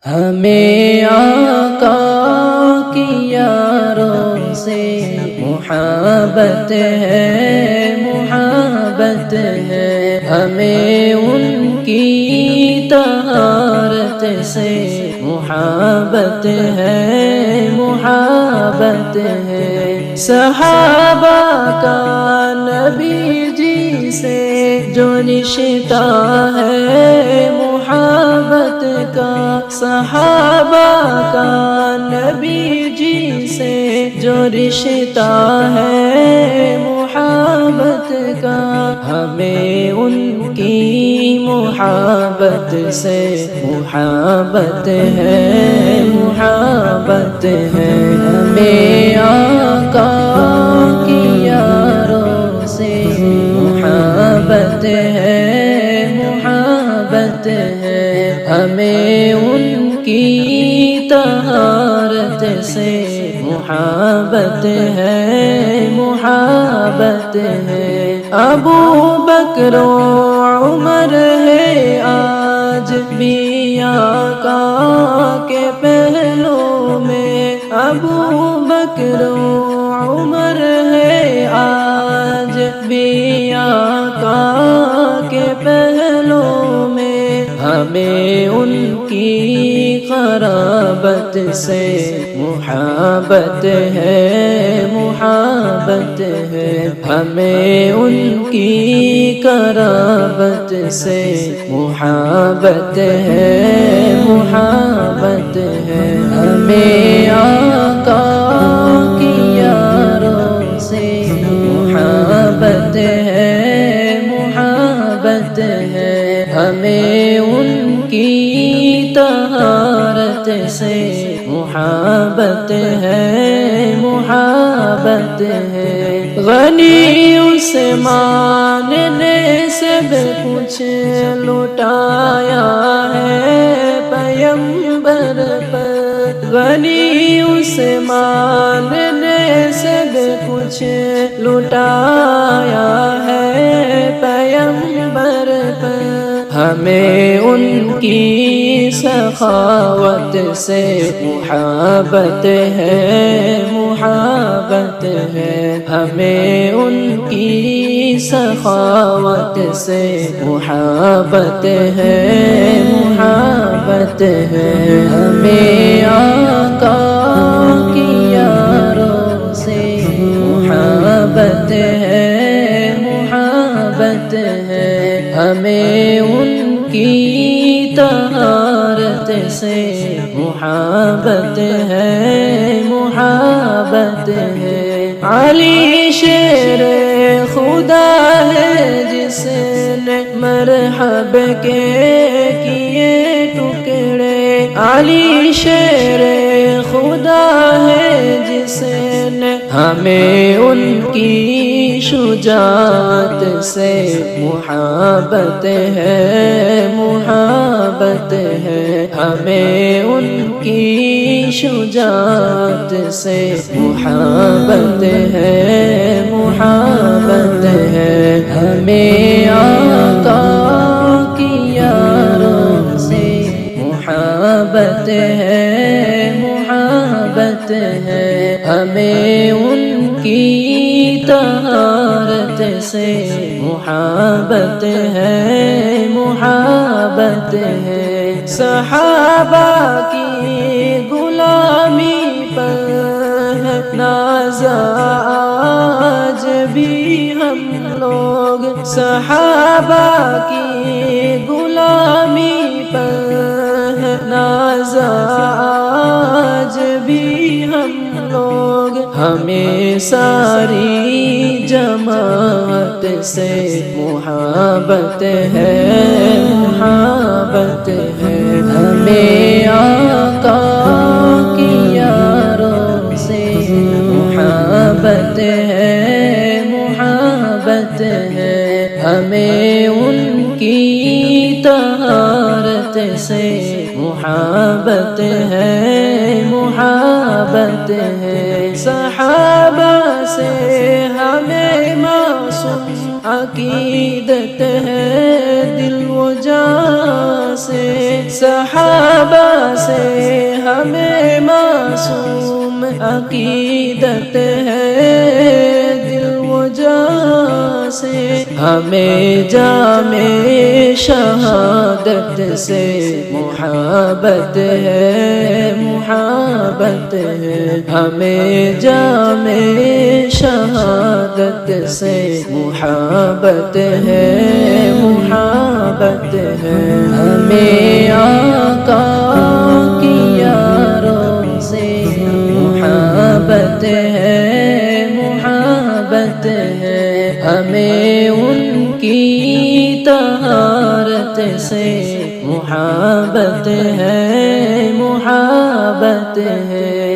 ہمیں آقا کی یاروں سے محبت ہے، محبت ہے، ہمیں ان کی طہارت سے محبت ہے، محبت ہے۔ صحابہ کا نبی جی سے جو رشتہ ہے محبت کا، صحابہ کا نبی جی سے جو رشتہ ہے محبت کا، ہمیں ان کی محبت سے محبت ہے، محبت ہے۔ ہمیں آقا کی یاروں سے محبت ہے، محبت ہے، ہمیں ان کی طہارت سے محبت ہے، محبت ہے۔ ابو بکر و عمر ہے آج بھی آقا کے پہلو میں، ابو بکر و عمر ہے آج بھی آقا کے پہلو میں، ہمیں ان کی قرابت سے محبت ہے، محبت ہے، ہمیں ان کی قرابت سے محبت ہے، محبت ہے۔ ہمیں آقا کی یاروں سے محبت ہے، محبت ہے، ہمیں ان کی طہارت سے محبت ہے، محبت ہے۔ غنی عثمان نے سب کچھ لٹایا ہے پیغمبر پر، غنی عثمان نے سب کچھ لٹایا ہے پیغمبر پر، ہمیں ان کی سخاوت سے محبت ہے، محبت ہے، ہمیں ان کی سخاوت سے محبت ہے، محبت ہے۔ ہمیں آقا کی یاروں سے محبت ہے، محبت ہے، ہمیں ان کی طہارت سے محبت ہے، محبت ہے۔ علی شیر خدا ہے جس نے مرحب کے کیے ٹکڑے، علی شیر خدا ہے جس نے ہمیں ان کی شجاعت سے محبت ہے، محبت ہے، ہمیں ان کی شجاعت سے محبت ہے، محبت ہے، ہمیں آقا کی یاروں سے محبت ہے، محبت ہے، ہمیں ان کی طہارت سے محبت ہے، محبت ہے۔ صحابہ کی غلامی پر ناز آج بھی ہم لوگ، صحابہ کی غلامی پر ناز آج بھی ہم لوگ، ہمیں ساری جماعت سے محبت ہے، محبت ہے، ہمیں آقا کی یاروں سے محبت ہے، محبت ہے، ہمیں ان کی طہارت سے محبت ہے، محبت ہے۔ صحابہ سے ہمیں معصوم عقیدت ہے، دل و جان سے صحابہ سے ہمیں معصوم عقیدت ہے دل و جاں سے ہمیں جام شہادت سے محبت ہے محبت ہے ہمیں جام شہادت سے محبت ہے محبت ہے ہمیں آقا کی یاروں سے محبت ہے محبت ہے ہمیں ان کی طہارت سے محبت ہے محبت ہے